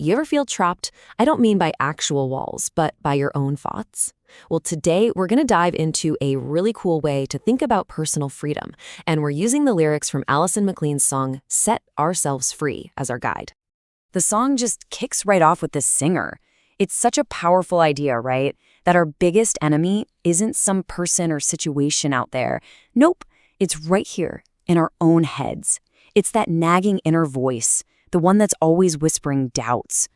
You ever feel trapped? I don't mean by actual walls, but by your own thoughts. Well, today we're going to dive into a really cool way to think about personal freedom, and we're using the lyrics from Alison McLean's song, Set Ourselves Free, as our guide. The song just kicks right off with this singer. It's such a powerful idea, right? That our biggest enemy isn't some person or situation out there. Nope, it's right here in our own heads. It's that nagging inner voice, the one that's always whispering doubts.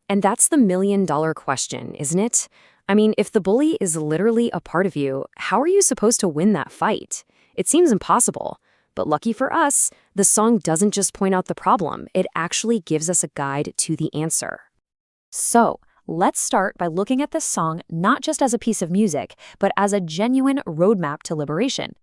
And that's the million-dollar question, isn't it? I mean, if the bully is literally a part of you, how are you supposed to win that fight? It seems impossible. But lucky for us, the song doesn't just point out the problem, it actually gives us a guide to the answer. So, let's start by looking at this song not just as a piece of music, but as a genuine roadmap to liberation.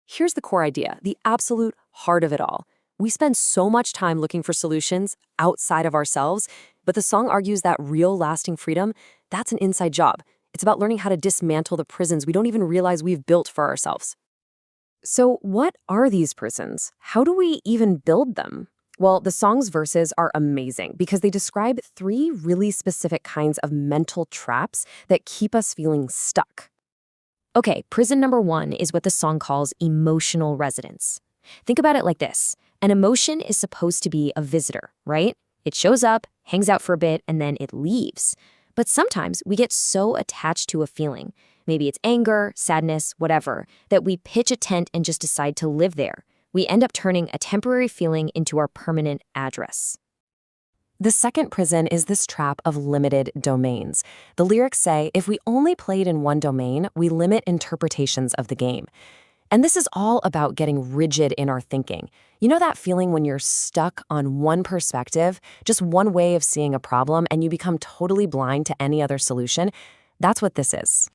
Here's the core idea, the absolute heart of it all. We spend so much time looking for solutions outside of ourselves, but the song argues that real lasting freedom, that's an inside job. It's about learning how to dismantle the prisons we don't even realize we've built for ourselves. So what are these prisons? How do we even build them? Well, the song's verses are amazing because they describe 3 really specific kinds of mental traps that keep us feeling stuck. Okay, prison number 1 is what the song calls emotional residence. Think about it like this. An emotion is supposed to be a visitor, right? It shows up, hangs out for a bit, and then it leaves. But sometimes we get so attached to a feeling, maybe it's anger, sadness, whatever, that we pitch a tent and just decide to live there. We end up turning a temporary feeling into our permanent address. The second prison is this trap of limited domains. The lyrics say if we only played in one domain, we limit interpretations of the game. And this is all about getting rigid in our thinking. You know that feeling when you're stuck on one perspective, just one way of seeing a problem, and you become totally blind to any other solution? That's what this is.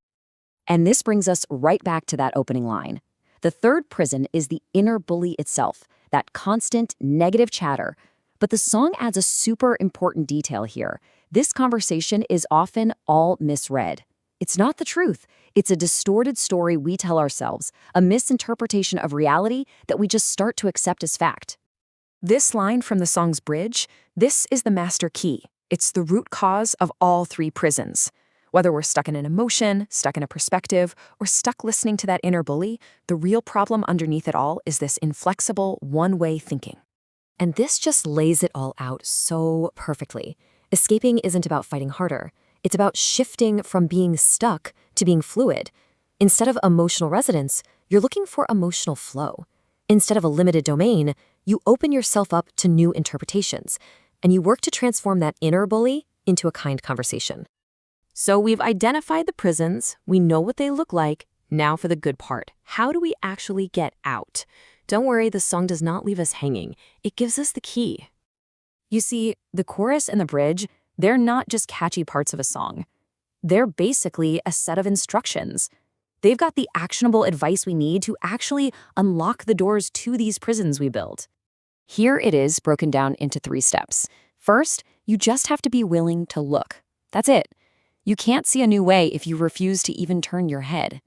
And this brings us right back to that opening line. The third prison is the inner bully itself, that constant negative chatter. But the song adds a super important detail here. This conversation is often all misread. It's not the truth. It's a distorted story we tell ourselves, a misinterpretation of reality that we just start to accept as fact. This line from the song's bridge, this is the master key. It's the root cause of all 3 prisons. Whether we're stuck in an emotion, stuck in a perspective, or stuck listening to that inner bully, the real problem underneath it all is this inflexible, one-way thinking. And this just lays it all out so perfectly. Escaping isn't about fighting harder. It's about shifting from being stuck to being fluid. Instead of emotional residence, you're looking for emotional flow. Instead of a limited domain, you open yourself up to new interpretations, and you work to transform that inner bully into a kind conversation. So we've identified the prisons, we know what they look like. Now for the good part. How do we actually get out? Don't worry, the song does not leave us hanging. It gives us the key. You see, the chorus and the bridge, they're not just catchy parts of a song. They're basically a set of instructions. They've got the actionable advice we need to actually unlock the doors to these prisons we build. Here it is broken down into 3 steps. First, you just have to be willing to look. That's it. You can't see a new way if you refuse to even turn your head.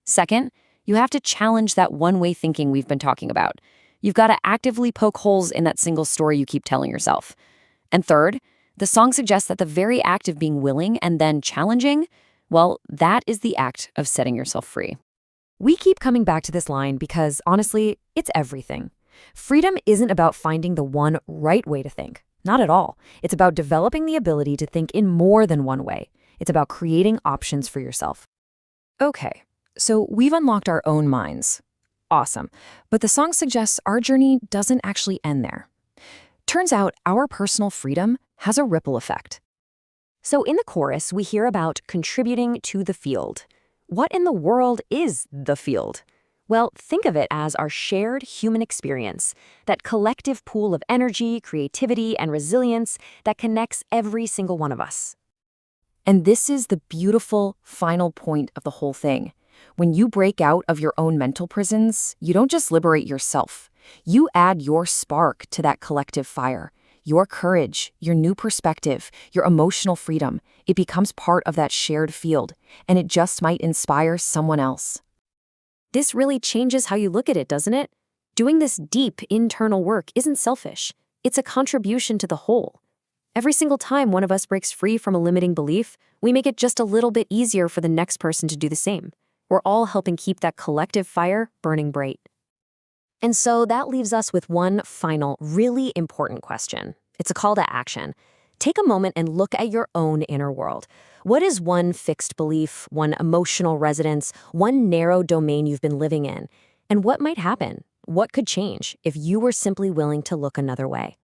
Second, you have to challenge that one-way thinking we've been talking about. You've got to actively poke holes in that single story you keep telling yourself. And third, the song suggests that the very act of being willing and then challenging, well, that is the act of setting yourself free. We keep coming back to this line because, honestly, it's everything. Freedom isn't about finding the one right way to think. Not at all. It's about developing the ability to think in more than one way. It's about creating options for yourself. Okay, so we've unlocked our own minds. Awesome. But the song suggests our journey doesn't actually end there. Turns out our personal freedom has a ripple effect. So in the chorus, we hear about contributing to the field. What in the world is the field? Well, think of it as our shared human experience, that collective pool of energy, creativity, and resilience that connects every single one of us. And this is the beautiful final point of the whole thing. When you break out of your own mental prisons, you don't just liberate yourself. You add your spark to that collective fire. Your courage, your new perspective, your emotional freedom, it becomes part of that shared field, and it just might inspire someone else. This really changes how you look at it, doesn't it? Doing this deep internal work isn't selfish. It's a contribution to the whole. Every single time one of us breaks free from a limiting belief, we make it just a little bit easier for the next person to do the same. We're all helping keep that collective fire burning bright. And so that leaves us with one final, really important question. It's a call to action. Take a moment and look at your own inner world. What is one fixed belief, one emotional resonance, one narrow domain you've been living in? And what might happen? What could change if you were simply willing to look another way?